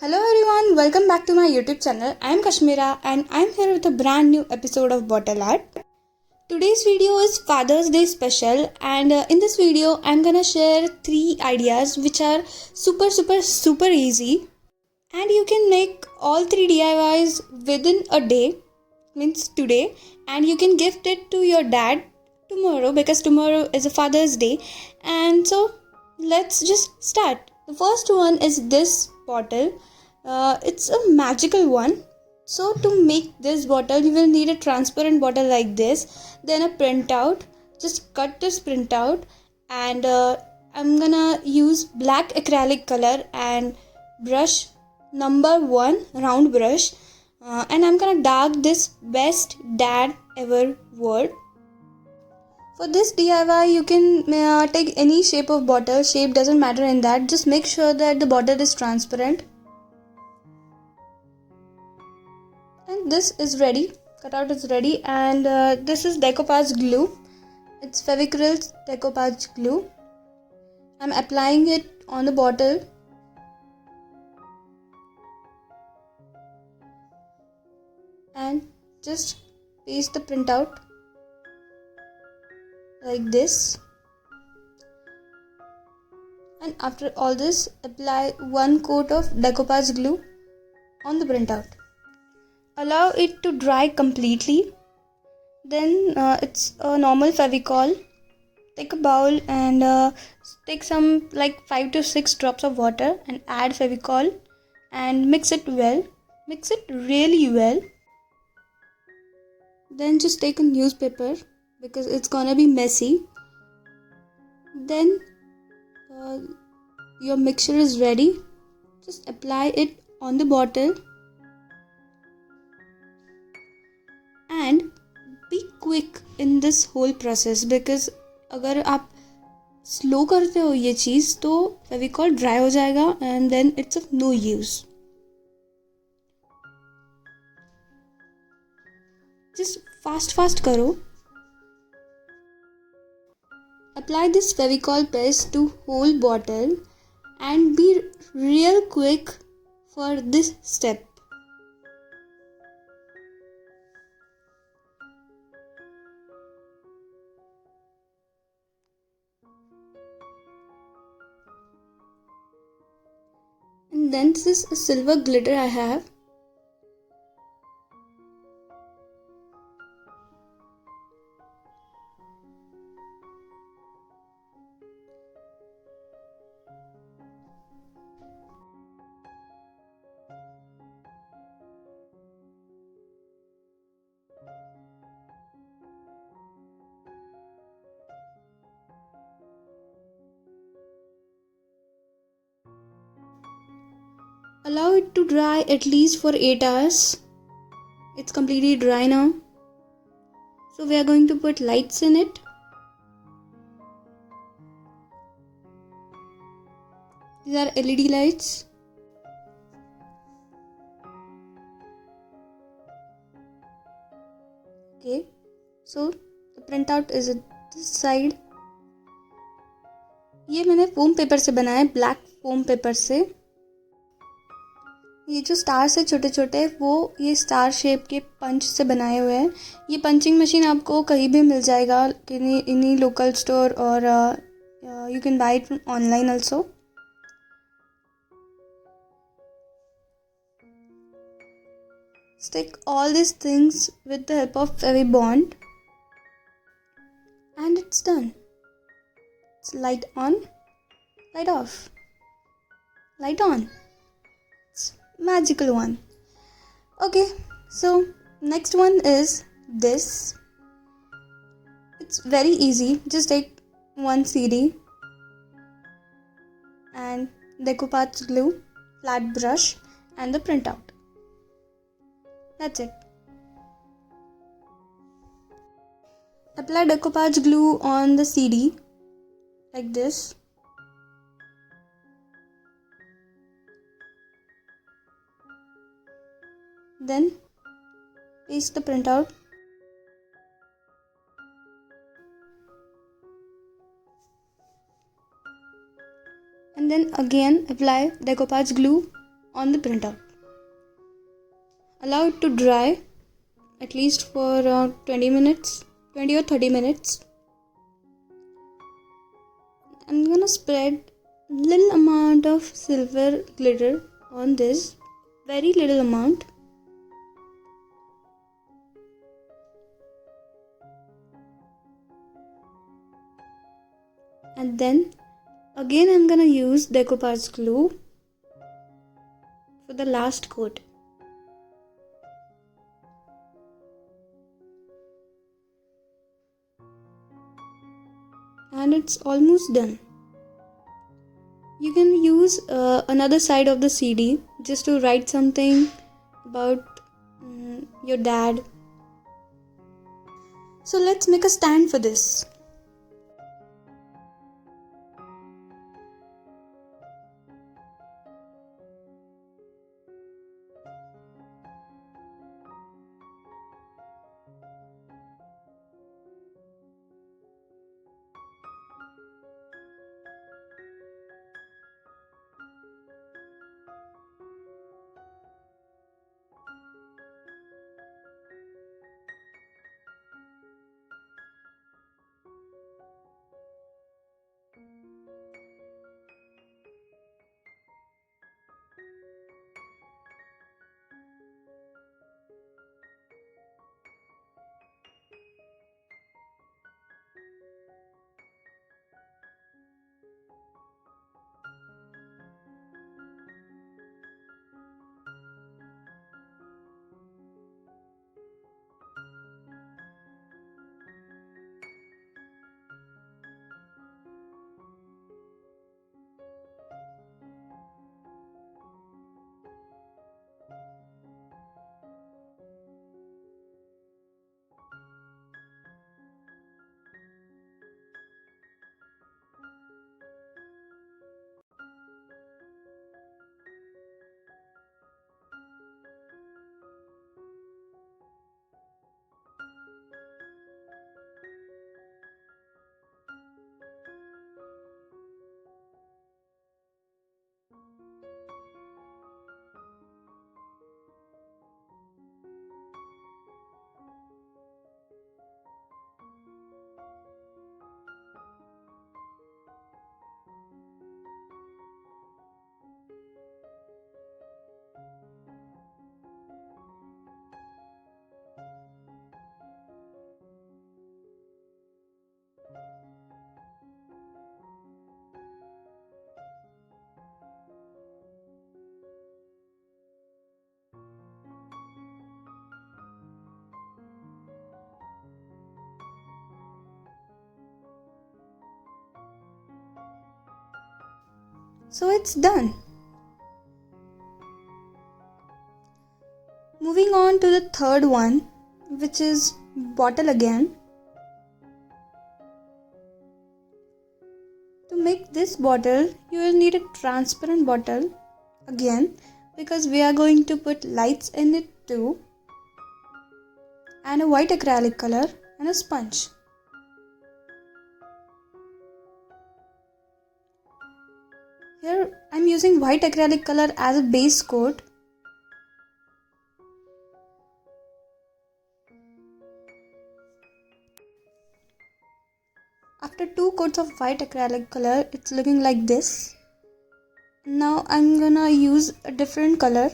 Hello everyone, welcome back to my YouTube channel. I am Kashmira and I am here with a brand new episode of Bottle Art. Today's video is Father's Day special and in this video I am gonna share 3 ideas which are super easy and you can make all 3 DIYs within a day, means today, and you can gift it to your dad tomorrow because tomorrow is a Father's Day. And so let's just start. The first one is this bottle. It's a magical one. So to make this bottle you will need a transparent bottle like this, then a printout. Just cut this printout and I'm gonna use black acrylic color and brush number 1 round brush, and I'm gonna dark this best dad ever word. For this DIY you can take any shape of bottle, shape doesn't matter in that, just make sure that the bottle is transparent. And this is ready, cutout is ready, and this is decoupage glue. It's Fevicryl decoupage glue. I'm applying it on the bottle. And just paste the printout like this. And after all this, apply 1 coat of decoupage glue on the printout. Allow it to dry completely. Then it's a normal Fevicol. Take a bowl and take some like 5 to 6 drops of water and add Fevicol and mix it well. Mix it really well. Then just take a newspaper because it's gonna be messy. Then your mixture is ready. Just apply it on the bottle. And be quick in this whole process because अगर आप slow करते हो ये चीज़ तो Fevicol dry हो जाएगा and then it's of no use. Just fast करो. Apply this Fevicol paste to whole bottle and be real quick for this step. And then this is a silver glitter I have. Allow it to dry at least for 8 hours. It's completely dry now. So we are going to put lights in it. These are LED lights. Okay, so the printout is at this side. ये मैंने foam paper से बनाया है, black foam paper से. ये जो stars है छोटे छोटे वो ये स्टार शेप के पंच से बनाए हुए हैं. ये पंचिंग मशीन आपको कहीं भी मिल जाएगा, इन लोकल स्टोर और you can buy it online also. Stick all these things with the help of Fevibond and it's done. It's light on, light off, light on. It's magical one. Okay, so next one is this. It's very easy. Just take 1 CD and decoupage glue, flat brush and the printout. That's it. Apply decoupage glue on the CD like this. Then paste the printout. And then again apply decoupage glue on the printer. Allow it to dry at least for 20 minutes, 20 or 30 minutes. I'm gonna spread little amount of silver glitter on this, very little amount. And then again I'm gonna use decoupage glue for the last coat. And it's almost done. You can use another side of the CD just to write something about your dad. So let's make a stand for this. So it's done. Moving on to the third one, which is bottle again. To make this bottle, you will need a transparent bottle again, because we are going to put lights in it too, and a white acrylic color and a sponge. Here I'm using white acrylic color as a base coat. After 2 coats of white acrylic color, it's looking like this. Now I'm gonna use a different color.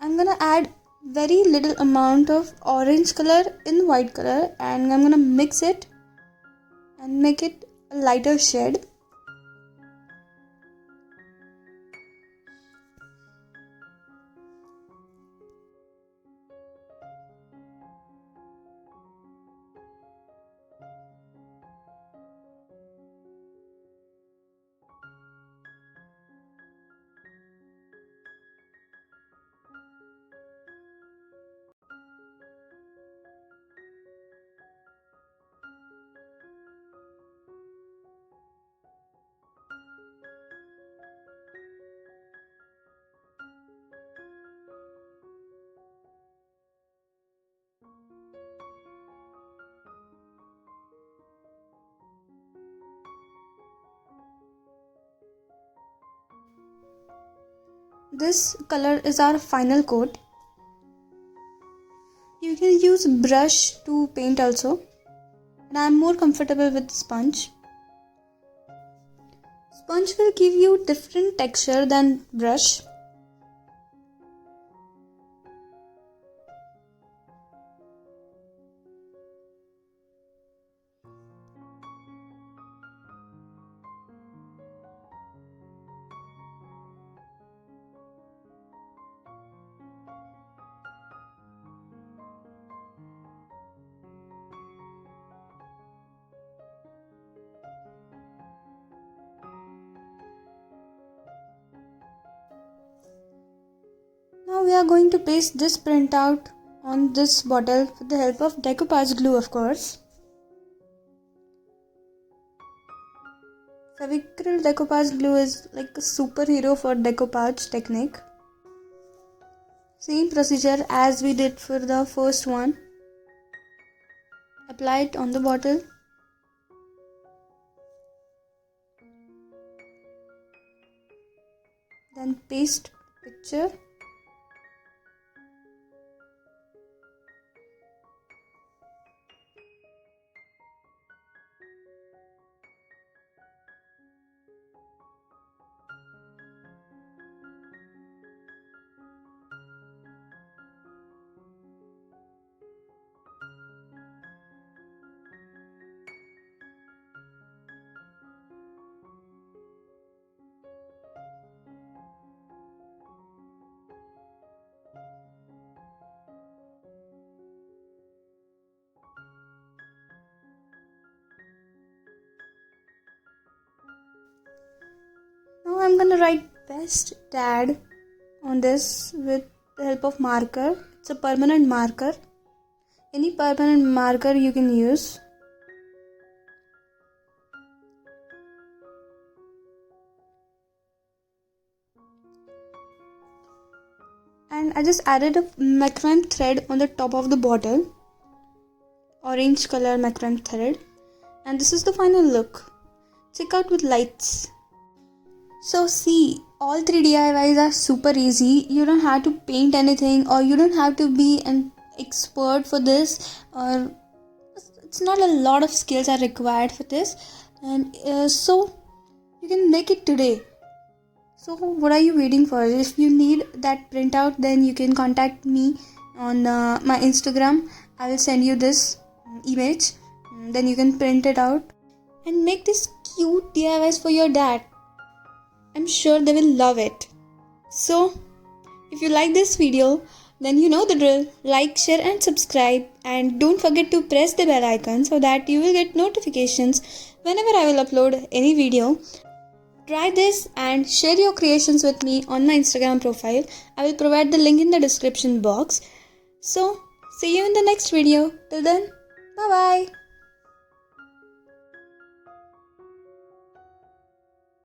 I'm gonna add very little amount of orange color in white color, and I'm gonna mix it and make it a lighter shade. this color is our final coat. You can use brush to paint also, and I am more comfortable with sponge. Sponge will give you different texture than brush. Now we are going to paste this printout on this bottle with the help of decoupage glue, of course. Fevicryl decoupage glue is like a superhero for decoupage technique. Same procedure as we did for the first one. Apply it on the bottle. Then paste picture. Now I'm gonna write best dad on this with the help of marker. It's a permanent marker. Any permanent marker you can use. And I just added a macrame thread on the top of the bottle. Orange color macrame thread. And this is the final look. Check out with lights. So see, all 3 DIYs are super easy. You don't have to paint anything, or you don't have to be an expert for this, or it's not a lot of skills are required for this. And so you can make it today. So what are you waiting for? If you need that printout, then you can contact me on my Instagram. I will send you this image. Then you can print it out and make this cute DIYs for your dad. I'm sure they will love it. So, if you like this video, then you know the drill. Like, share and subscribe, and don't forget to press the bell icon so that you will get notifications whenever I will upload any video. Try this and share your creations with me on my Instagram profile. I will provide the link in the description box. So, see you in the next video. Till then, bye bye.